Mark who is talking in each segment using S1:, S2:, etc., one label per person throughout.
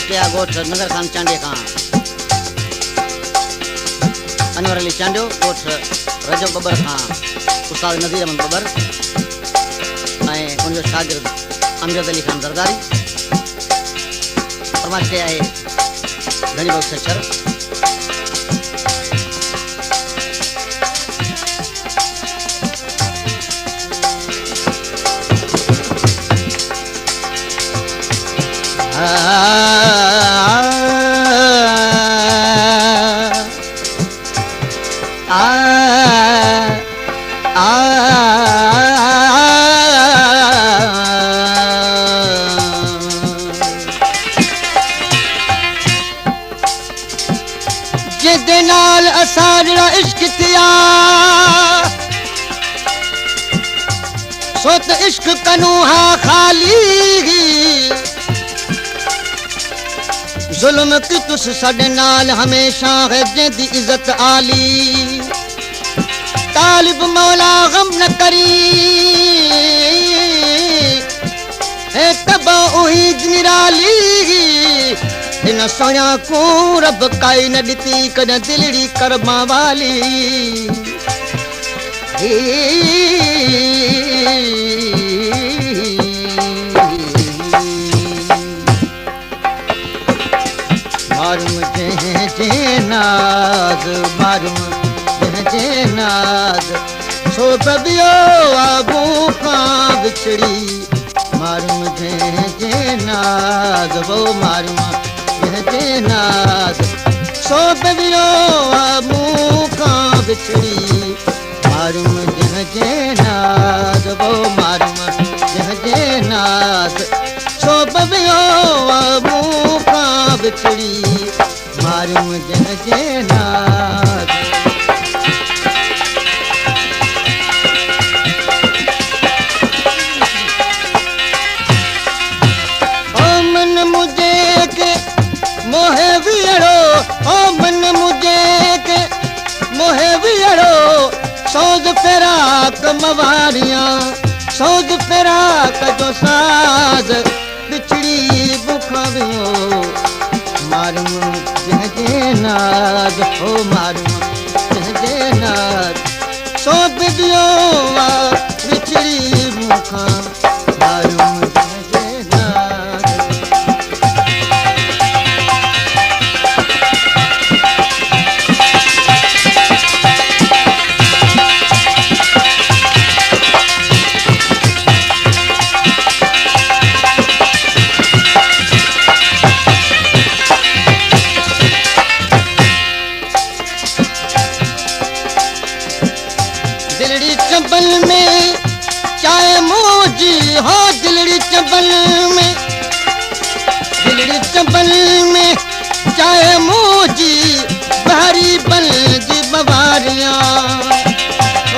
S1: कया गोठ नगर खान चांडे का अनवर अली चांडियो गोठ रजब बबर का उस्ताद नज़ीर अहमद बबर उन शागिर्द अमजद अली खान जरदारी फरमाइश कया है घणी बख्श सचर
S2: जिदे नाल असारा इश्क थिया सो त इश्क कनू हा खाली जुल्म की तुस साडे नाल हमेशा है जेदी इज्जत आली तालिब मौला गम न करी है तबा उहीद निराली इन सोया को रब काई न दिती कद दिलड़ी करमा वाली मारूं जे नाज मारूं जे नाज सो बबियो आबू का बिछड़ी मारूं जे नाज वो मारूं जे नाज सो बबियो आबू का बिछड़ी मारूं जे नाज वो मारूं जे नाज सो बबियो आबू का बिछड़ी मारूं जे नाज ओ मन मुझे के मोहे वियड़ो ओ मन मुझे के मोहे वियड़ो सोज फेराक मवारियां सोज फेराक जो साज बिछड़ी बुखावियो मारूं जे नाज हो मारूं जे नाज सो बिदियो बिछड़ी मुखा मारूं जे नाज दिलड़ी चंबल में चाय मोजी हो दिलड़ी चंबल में चाय मोजी बहरी बल जी बवारियां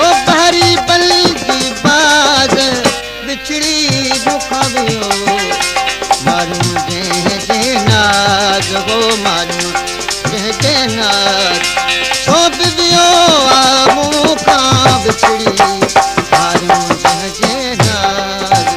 S2: ओ बहरी बल जी बाग बिछड़ी बुखावियो मारूं जे नाज हो मारूं जे नाज सो बिदियो आबू का बिछड़ी मारूं जे नाज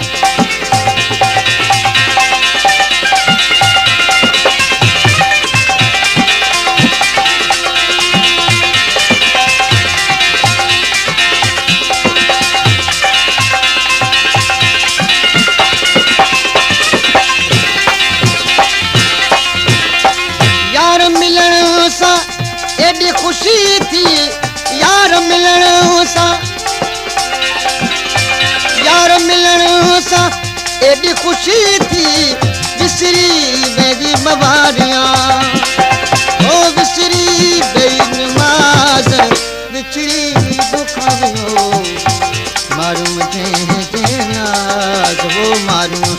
S2: यार मिलण सा एडी खुशी थी यार मिलण सा एडी खुशी थी विसरी बेगी मवारियां ओ विसरी बेई नमाज बिछड़ी बुखावियो मारूं जे नाज वो मारूं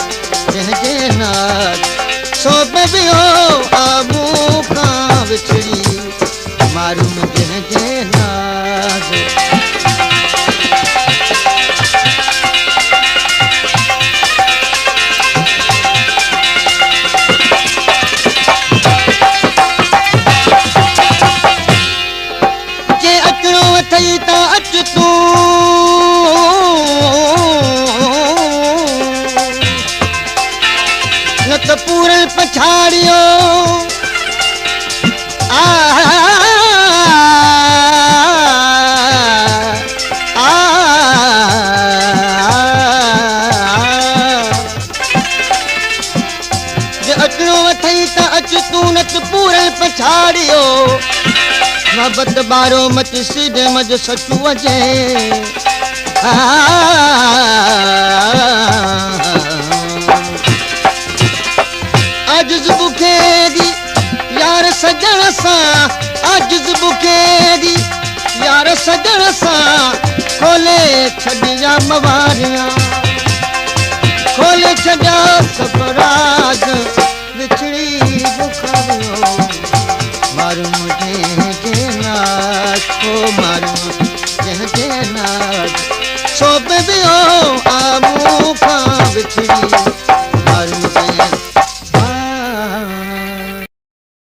S2: जे नाज सो बबियो आबू का बिछड़ी मारूं जे नाज थई ता अच तू न त पूरन पछाड़ियो अचणो अथई त अच तूं न त पूरन पछाड़ियो मोहब्बत बारो मच सिड मज सचू अजे आजिज़ बुखेगी यार सजण सां आजिज़ बुखेगी यार सजण सां खोले छॾिया मवारियां खोले छॾिया सब राज विछड़ी बुखारियो मारूं जंहिंजे नाच ओ मारूं जंहिंजे नाच सो पे वियो आमूं खां विछड़ी